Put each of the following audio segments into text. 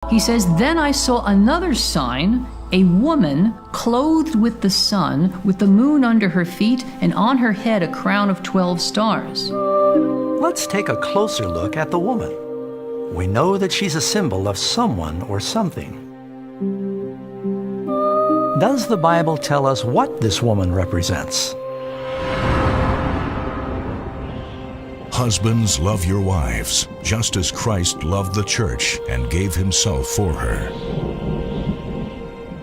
He says, "Then I saw another sign, a woman clothed with the sun, with the moon under her feet, and on her head a crown of 12 stars." Let's take a closer look at the woman. We know that she's a symbol of someone or something. Does the Bible tell us what this woman represents? Husbands, love your wives, just as Christ loved the church and gave himself for her.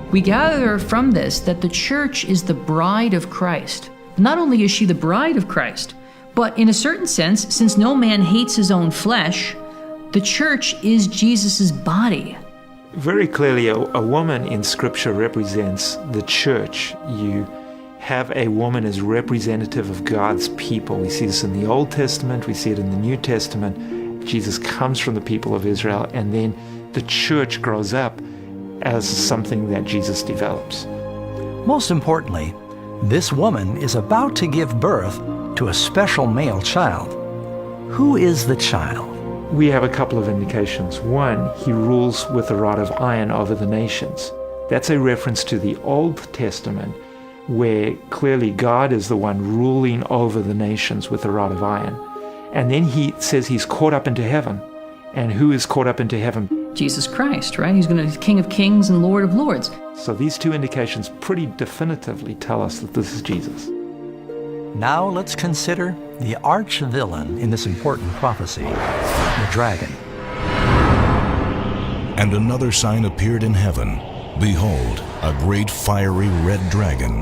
We gather from this that the church is the bride of Christ. Not only is she the bride of Christ, but in a certain sense, since no man hates his own flesh, the church is Jesus' body. Very clearly, a woman in Scripture represents the church. You have a woman as representative of God's people. We see this in the Old Testament, we see it in the New Testament. Jesus comes from the people of Israel, and then the church grows up as something that Jesus develops. Most importantly, this woman is about to give birth to a special male child. Who is the child? We have a couple of indications. One, he rules with a rod of iron over the nations. That's a reference to the Old Testament, where clearly God is the one ruling over the nations with a rod of iron. And then he says he's caught up into heaven. And who is caught up into heaven? Jesus Christ, right? He's going to be King of Kings and Lord of Lords. So these two indications pretty definitively tell us that this is Jesus. Now let's consider the arch-villain in this important prophecy, the dragon. And another sign appeared in heaven. Behold, a great fiery red dragon.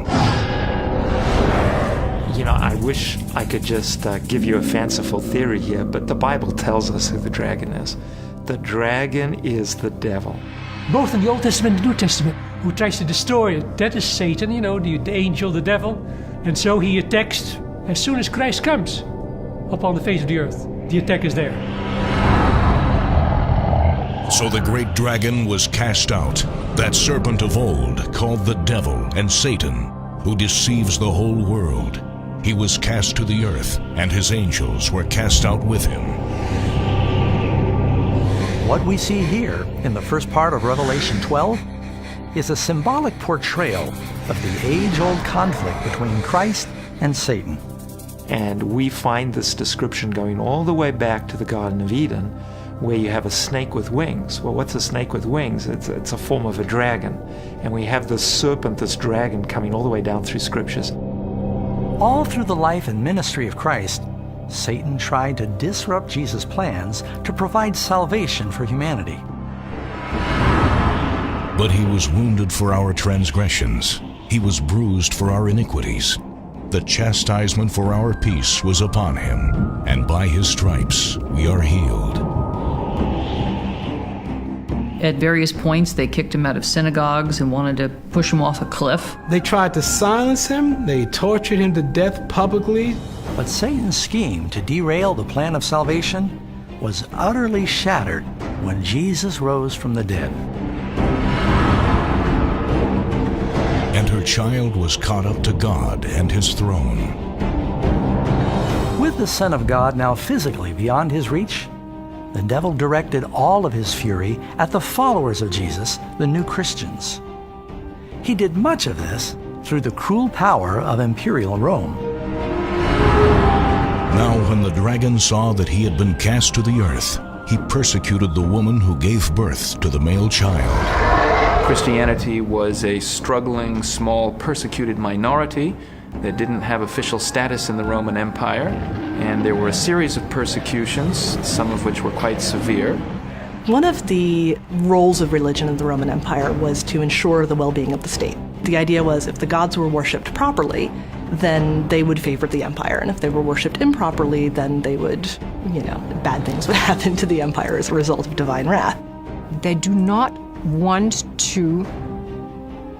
You know, I wish I could just give you a fanciful theory here, but the Bible tells us who the dragon is. The dragon is the devil. Both in the Old Testament and the New Testament, who tries to destroy it. That is Satan, you know, the angel, the devil. And so he attacks as soon as Christ comes upon the face of the earth. The attack is there. So the great dragon was cast out, that serpent of old, called the devil and Satan, who deceives the whole world. He was cast to the earth, and his angels were cast out with him. What we see here in the first part of Revelation 12 is a symbolic portrayal of the age-old conflict between Christ and Satan. And we find this description going all the way back to the Garden of Eden, where you have a snake with wings. Well, what's a snake with wings? It's a form of a dragon. And we have this serpent, this dragon, coming all the way down through Scriptures. All through the life and ministry of Christ, Satan tried to disrupt Jesus' plans to provide salvation for humanity. But he was wounded for our transgressions. He was bruised for our iniquities. The chastisement for our peace was upon him, and by his stripes we are healed. At various points, they kicked him out of synagogues and wanted to push him off a cliff. They tried to silence him. They tortured him to death publicly. But Satan's scheme to derail the plan of salvation was utterly shattered when Jesus rose from the dead. And her child was caught up to God and his throne. With the Son of God now physically beyond his reach, the devil directed all of his fury at the followers of Jesus, the new Christians. He did much of this through the cruel power of imperial Rome. Now when the dragon saw that he had been cast to the earth, he persecuted the woman who gave birth to the male child. Christianity was a struggling, small, persecuted minority that didn't have official status in the Roman Empire, and there were a series of persecutions, some of which were quite severe. One of the roles of religion in the Roman Empire was to ensure the well-being of the state. The idea was if the gods were worshipped properly, then they would favor the empire, and if they were worshipped improperly, then they would, bad things would happen to the empire as a result of divine wrath. They do not want to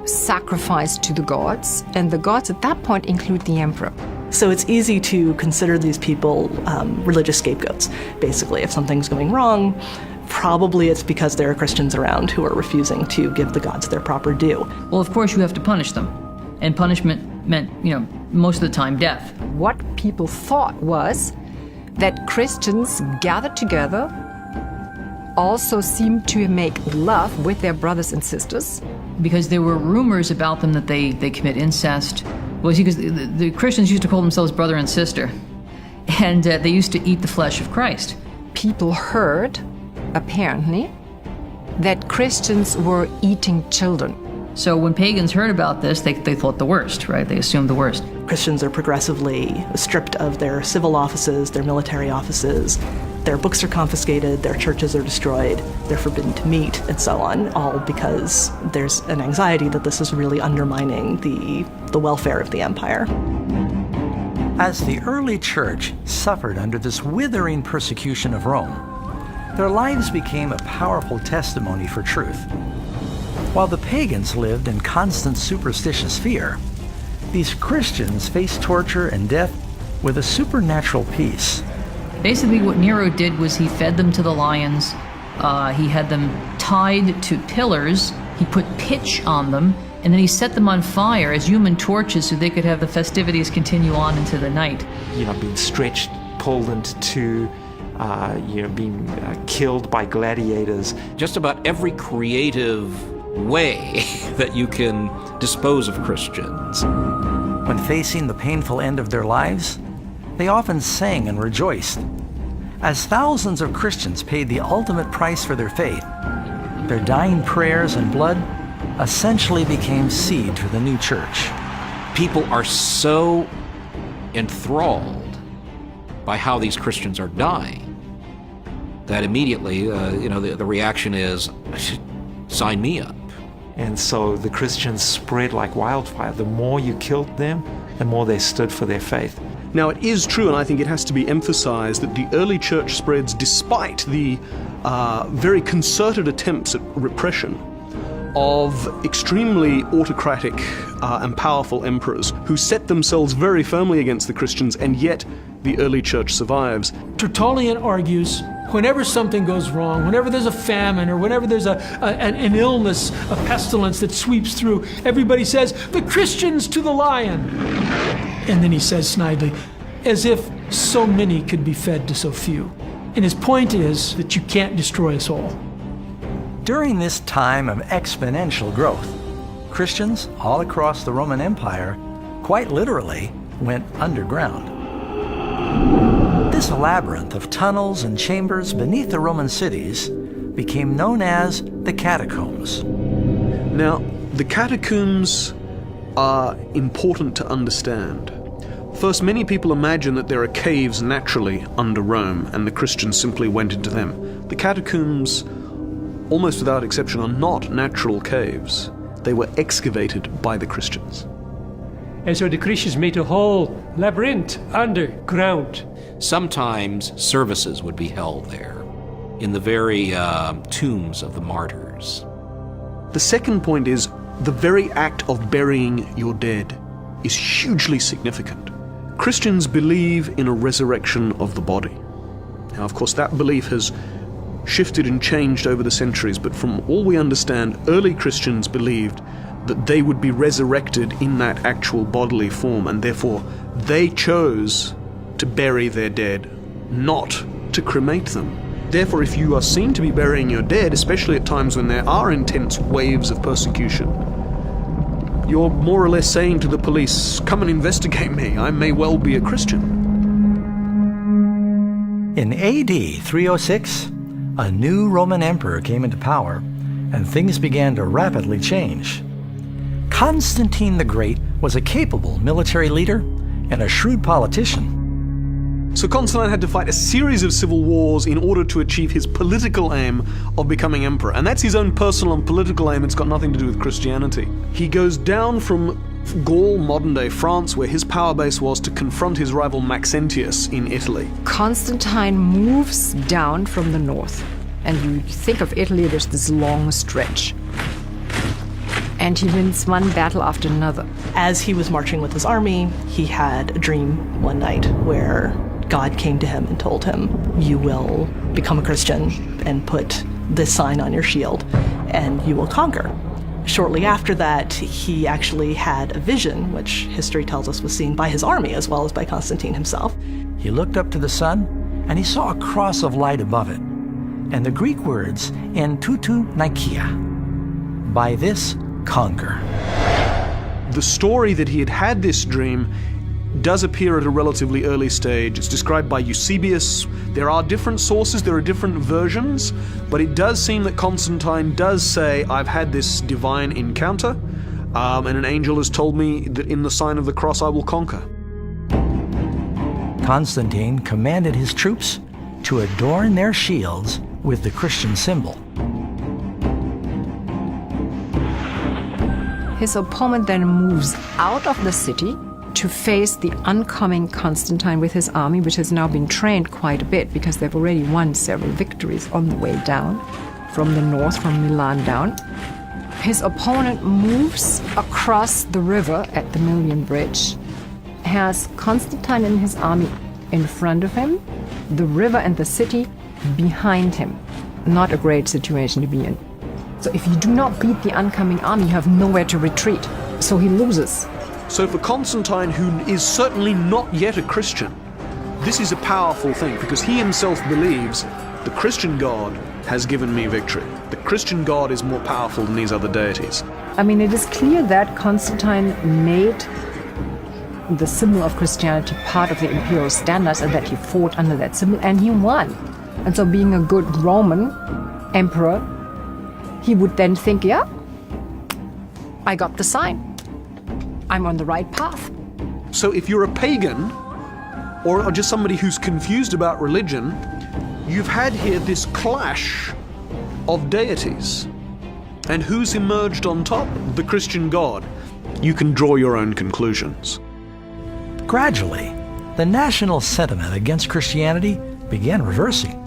sacrifice to the gods, and the gods at that point include the emperor. So it's easy to consider these people religious scapegoats. Basically, if something's going wrong, probably it's because there are Christians around who are refusing to give the gods their proper due. Well, of course you have to punish them. And punishment meant, most of the time death. What people thought was that Christians gathered together also seemed to make love with their brothers and sisters. Because there were rumors about them that they commit incest. Well, see, because the Christians used to call themselves brother and sister. And they used to eat the flesh of Christ. People heard, apparently, that Christians were eating children. So when pagans heard about this, they thought the worst, right? They assumed the worst. Christians are progressively stripped of their civil offices, their military offices. Their books are confiscated, their churches are destroyed, they're forbidden to meet, and so on, all because there's an anxiety that this is really undermining the welfare of the empire. As the early church suffered under this withering persecution of Rome, their lives became a powerful testimony for truth. While the pagans lived in constant superstitious fear, these Christians faced torture and death with a supernatural peace. Basically, what Nero did was he fed them to the lions. He had them tied to pillars. He put pitch on them, and then he set them on fire as human torches so they could have the festivities continue on into the night. Being stretched, pulled into two, being killed by gladiators. Just about every creative way that you can dispose of Christians. When facing the painful end of their lives, they often sang and rejoiced. As thousands of Christians paid the ultimate price for their faith, their dying prayers and blood essentially became seed for the new church. People are so enthralled by how these Christians are dying that immediately, the reaction is, sign me up. And so the Christians spread like wildfire. The more you killed them, the more they stood for their faith. Now, it is true, and I think it has to be emphasized, that the early church spreads despite the very concerted attempts at repression of extremely autocratic and powerful emperors who set themselves very firmly against the Christians, and yet the early church survives. Tertullian argues, whenever something goes wrong, whenever there's a famine or whenever there's an illness, a pestilence that sweeps through, everybody says, the Christians to the lion. And then he says snidely, as if so many could be fed to so few. And his point is that you can't destroy us all. During this time of exponential growth, Christians all across the Roman Empire quite literally went underground. This labyrinth of tunnels and chambers beneath the Roman cities became known as the catacombs. Now, the catacombs are important to understand. First, many people imagine that there are caves naturally under Rome, and the Christians simply went into them. The catacombs, almost without exception, are not natural caves. They were excavated by the Christians. And so the Christians made a whole labyrinth underground. Sometimes services would be held there, in the very tombs of the martyrs. The second point is, the very act of burying your dead is hugely significant. Christians believe in a resurrection of the body. Now, of course, that belief has shifted and changed over the centuries, but from all we understand, early Christians believed that they would be resurrected in that actual bodily form, and therefore they chose to bury their dead, not to cremate them. Therefore, if you are seen to be burying your dead, especially at times when there are intense waves of persecution, you're more or less saying to the police, come and investigate me, I may well be a Christian. In AD 306, a new Roman emperor came into power, and things began to rapidly change. Constantine the Great was a capable military leader and a shrewd politician. So Constantine had to fight a series of civil wars in order to achieve his political aim of becoming emperor. And that's his own personal and political aim. It's got nothing to do with Christianity. He goes down from Gaul, modern-day France, where his power base was, to confront his rival Maxentius in Italy. Constantine moves down from the north. And you think of Italy, there's this long stretch. And he wins one battle after another. As he was marching with his army, he had a dream one night where God came to him and told him, you will become a Christian and put this sign on your shield, and you will conquer. Shortly after that, he actually had a vision, which history tells us was seen by his army as well as by Constantine himself. He looked up to the sun, and he saw a cross of light above it. and the Greek words en tutu nikeia. By this, conquer. The story that he had had this dream does appear at a relatively early stage. It's described by Eusebius. There are different sources, there are different versions, but it does seem that Constantine does say, I've had this divine encounter, and an angel has told me that in the sign of the cross I will conquer. Constantine commanded his troops to adorn their shields with the Christian symbol. His opponent then moves out of the city to face the oncoming Constantine with his army, which has now been trained quite a bit because they've already won several victories on the way down from the north, from Milan down. His opponent moves across the river at the Million Bridge, has Constantine and his army in front of him, the river and the city behind him. Not a great situation to be in. So if you do not beat the oncoming army, you have nowhere to retreat. So he loses. So for Constantine, who is certainly not yet a Christian, this is a powerful thing because he himself believes the Christian God has given me victory. The Christian God is more powerful than these other deities. I mean, it is clear that Constantine made the symbol of Christianity part of the imperial standards and that he fought under that symbol and he won. And so being a good Roman emperor, he would then think, yeah, I got the sign. I'm on the right path. So if you're a pagan, or just somebody who's confused about religion, you've had here this clash of deities. And who's emerged on top? The Christian God. You can draw your own conclusions. Gradually, the national sentiment against Christianity began reversing.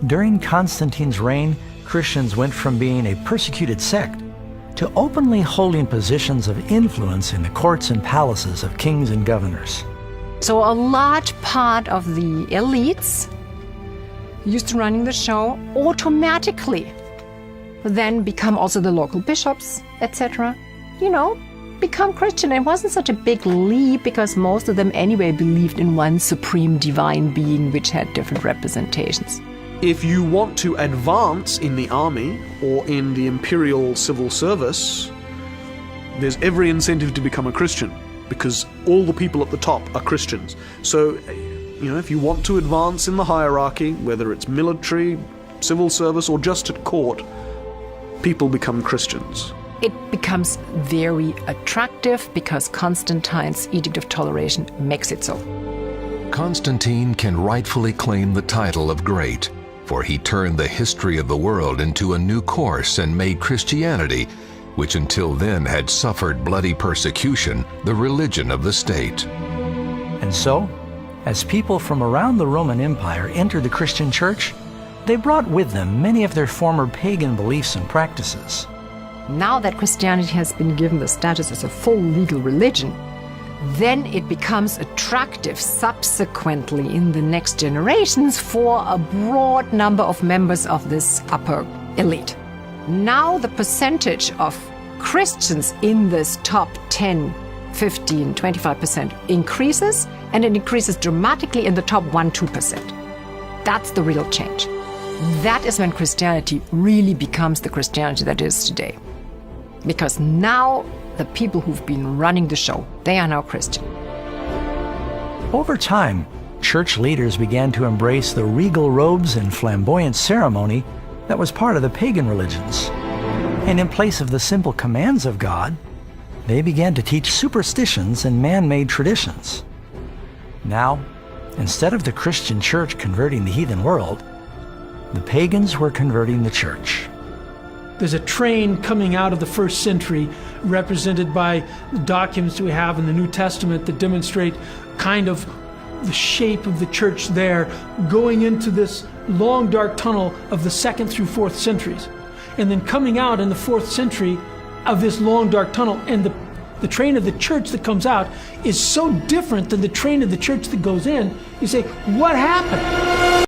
During Constantine's reign, Christians went from being a persecuted sect to openly holding positions of influence in the courts and palaces of kings and governors. So a large part of the elites used to running the show automatically then become also the local bishops, etc. You know, become Christian. It wasn't such a big leap because most of them anyway believed in one supreme divine being which had different representations. If you want to advance in the army or in the imperial civil service, there's every incentive to become a Christian because all the people at the top are Christians. So, you know, if you want to advance in the hierarchy, whether it's military, civil service, or just at court, people become Christians. It becomes very attractive because Constantine's Edict of Toleration makes it so. Constantine can rightfully claim the title of great, for he turned the history of the world into a new course and made Christianity, which until then had suffered bloody persecution, the religion of the state. And so, as people from around the Roman Empire entered the Christian church, they brought with them many of their former pagan beliefs and practices. Now that Christianity has been given the status as a full legal religion, then it becomes attractive subsequently in the next generations for a broad number of members of this upper elite. Now the percentage of Christians in this top 10, 15, 25% increases, and it increases dramatically in the top 1-2%. That's the real change. That is when Christianity really becomes the Christianity that it is today. Because now the people who've been running the show, they are now Christian. Over time, church leaders began to embrace the regal robes and flamboyant ceremony that was part of the pagan religions. And in place of the simple commands of God, they began to teach superstitions and man-made traditions. Now, instead of the Christian church converting the heathen world, the pagans were converting the church. There's a train coming out of the first century represented by the documents we have in the New Testament that demonstrate kind of the shape of the church there, going into this long dark tunnel of the 2nd through 4th centuries, and then coming out in the 4th century of this long dark tunnel. And the train of the church that comes out is so different than the train of the church that goes in. You say, what happened?